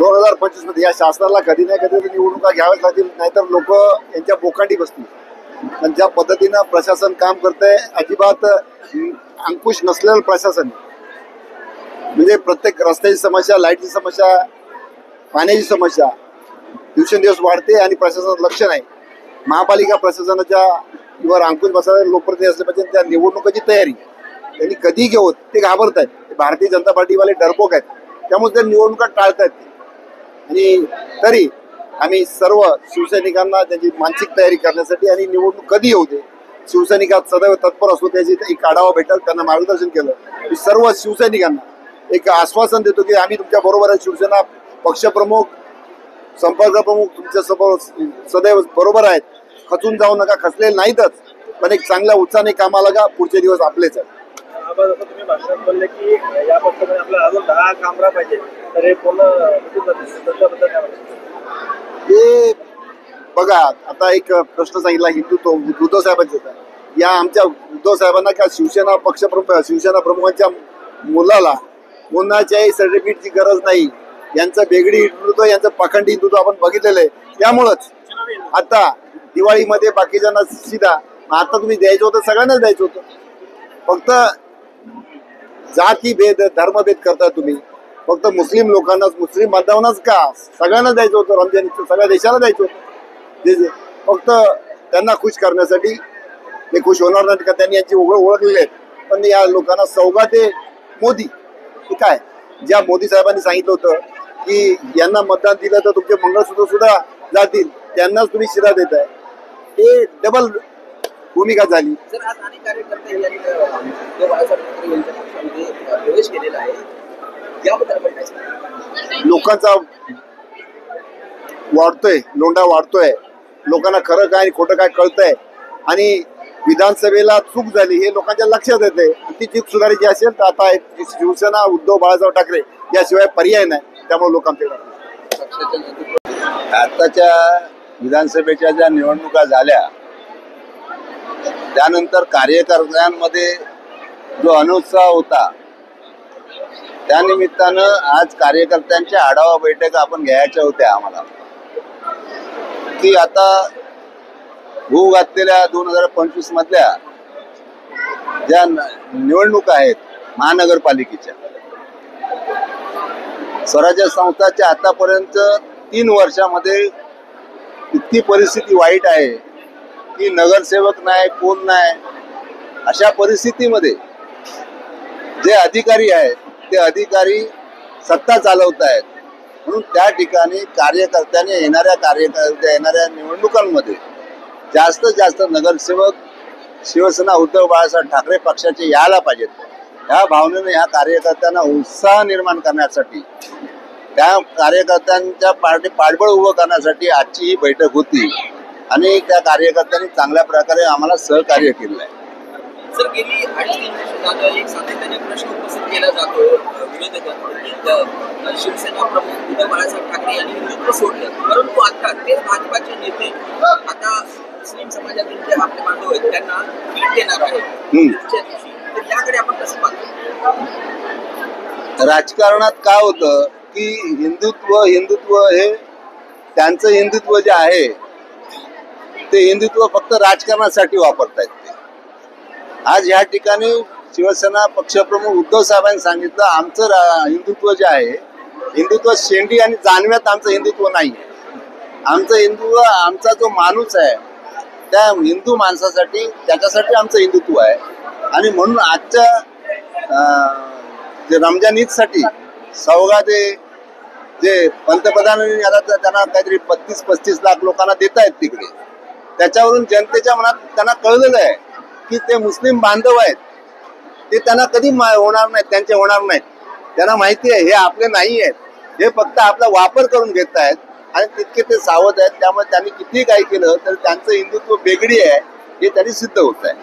2025 मध्ये या शासनाला कधी ना कधी निवडणुका घ्याव्याच लागतील, नाहीतर लोक यांच्या बोकांडी बसतील. पण ज्या पद्धतीनं प्रशासन काम करतंय, अजिबात अंकुश नसलेलं प्रशासन, म्हणजे प्रत्येक रस्त्याची समस्या, लाईटची समस्या, पाण्याची समस्या दिवसेंदिवस वाढते आणि प्रशासनाचं लक्ष नाही. महापालिका प्रशासनाच्या वर अंकुश बसायला लोकप्रतिनिधी असले पाहिजे. त्या निवडणुकीची तयारी त्यांनी कधी घेऊत ते घाबरत आहेत. भारतीय जनता पार्टीवाले डरपोक आहेत, त्यामुळे त्या निवडणुका टाळतायत. आणि तरी आम्ही सर्व शिवसैनिकांना त्यांची मानसिक तयारी करण्यासाठी आणि निवडणूक कधी येऊ दे, शिवसैनिकात सदैव तत्पर असतो. त्याची एक आढावा भेटल, त्यांना मार्गदर्शन केलं. सर्व शिवसैनिकांना एक आश्वासन देतो की आम्ही तुमच्या बरोबर आहे. शिवसेना पक्षप्रमुख, संपर्क प्रमुख तुमच्या समोर सदैव बरोबर आहेत. खचून जाऊ नका, खचलेले नाहीतच, पण एक चांगल्या उत्साहाने कामाला लागा. पुढचे दिवस आपलेच आहेत. जसं तुम्ही भाषणात बोलले की या पक्षामध्ये आपल्याला अजून 10 कामगार पाहिजे, तर हे पूर्ण हे बघा, आता एक प्रश्न सांगितला हिंदुत्व उद्धव साहेबांचा होता. या आमच्या उद्धव साहेबांना का शिवसेना पक्षप्रमुख, शिवसेना प्रमुखांच्या मुलाला कोणाच्याही सर्टिफिकेटची गरज नाही. यांचं बेगडी हिंदुत्व, यांचं पाखंडी हिंदुत्व आपण बघितलेलं आहे. त्यामुळंच आता दिवाळीमध्ये बाकीच्यांना सीधा, आता तुम्ही द्यायचं होतं, सगळ्यांनाच द्यायचं होतं. फक्त जाती भेद, धर्मभेद करता तुम्ही. फक्त मुस्लिम लोकांनाच, मुस्लिम बांधवांनाच का, सगळ्यांना द्यायचं होतं. रमजान सगळ्या देशाला द्यायचं होतं. फक्त त्यांना खुश करण्यासाठी. ते खुश होणार नाही का, त्यांनी यांची ओळखलेली आहेत. पण या लोकांना सौगाते मोदी, हे काय, ज्या मोदी साहेबांनी सांगितलं होतं की यांना मतदान दिलं तर तुमचे मंगळसूत्र सुद्धा जातील, त्यांनाच तुम्ही शिरा देताय. हे डबल भूमिका झाली. लोकांचा वाढतोय, लोंढा वाढतोय. लोकांना खरं काय खोटं काय कळतंय. आणि विधानसभेला चूक झाली हे लोकांच्या लक्षात येते. ती चूक सुधारायची असेल तर आता शिवसेना उद्धव बाळासाहेब ठाकरे याशिवाय पर्याय नाही. त्यामुळे लोक आमच्याकडे आताच्या विधानसभेच्या ज्या निवडणुका झाल्या त्यानंतर कार्यकर्त्यांमध्ये जो अनुत्साह होता, त्यानिमित्तानं आज कार्यकर्त्यांच्या आढावा बैठक आपण घ्यायच्या होत्या आम्हाला. की आता होऊ घातलेल्या 2025 मधल्या ज्या निवडणुका आहेत महानगरपालिकेच्या, स्वराज्य संस्थाच्या आतापर्यंत 3 वर्षामध्ये इतकी परिस्थिती वाईट आहे की नगरसेवक नाही, कोण नाही. अशा परिस्थितीमध्ये जे अधिकारी आहेत ते अधिकारी सत्ता चालवत आहेत. म्हणून त्या ठिकाणी कार्यकर्त्यांनी येणाऱ्या निवडणुकांमध्ये जास्तीत जास्त नगरसेवक शिवसेना उद्धव बाळासाहेब ठाकरे पक्षाचे यायला पाहिजेत. ह्या भावनेने ह्या कार्यकर्त्यांना उत्साह निर्माण करण्यासाठी, त्या कार्यकर्त्यांच्या पाठबळ उभं करण्यासाठी आजची ही बैठक होती. आणि त्या कार्यकर्त्यांनी चांगल्या प्रकारे आम्हाला सहकार्य केलं आहे. सर, गेली 2.5-3 वर्ष एक सातत्याने प्रश्न उपस्थित केला जातो विरोधकांकडून, शिवसेना प्रमुख उद्धव बाळासाहेब ठाकरे यांनी हिंदुत्व सोडलं, परंतु आता ते भाजपाचे नेते आता मुस्लिम समाजातील जे आपले बांधव आहेत त्यांना भेट देणार आहेत. तर याकडे आपण कसं पाहतो? राजकारणात काय होतं की हिंदुत्व हे त्यांचं हिंदुत्व जे आहे ते हिंदुत्व फक्त राजकारणासाठी वापरतायत. ते आज या ठिकाणी शिवसेना पक्षप्रमुख उद्धव साहेबांनी सांगितलं आमचं हिंदुत्व जे आहे, हिंदुत्व शेंडी आणि जानव्यात आमचं हिंदुत्व नाही. आमचं हिंदुत्व, आमचा जो माणूस आहे त्या हिंदू माणसासाठी, त्याच्यासाठी आमचं हिंदुत्व आहे. आणि म्हणून आजच्या जे रमजान ईदसाठी सौगाते जे पंतप्रधानांनी आता त्यांना काहीतरी 35-35 लाख लोकांना देत आहेत तिकडे, त्याच्यावरून जनतेच्या मनात त्यांना कळलेलं आहे की ते मुस्लिम बांधव आहेत, ते त्यांना कधी होणार नाहीत, त्यांचे होणार नाहीत. त्यांना माहिती आहे हे आपले नाही आहेत, हे फक्त आपला वापर करून घेत आहेत. आणि तितके ते सावध आहेत. त्यामुळे त्यांनी किती काही केलं तर त्यांचं हिंदुत्व बेगडी आहे हे त्यांनी सिद्ध होत आहे.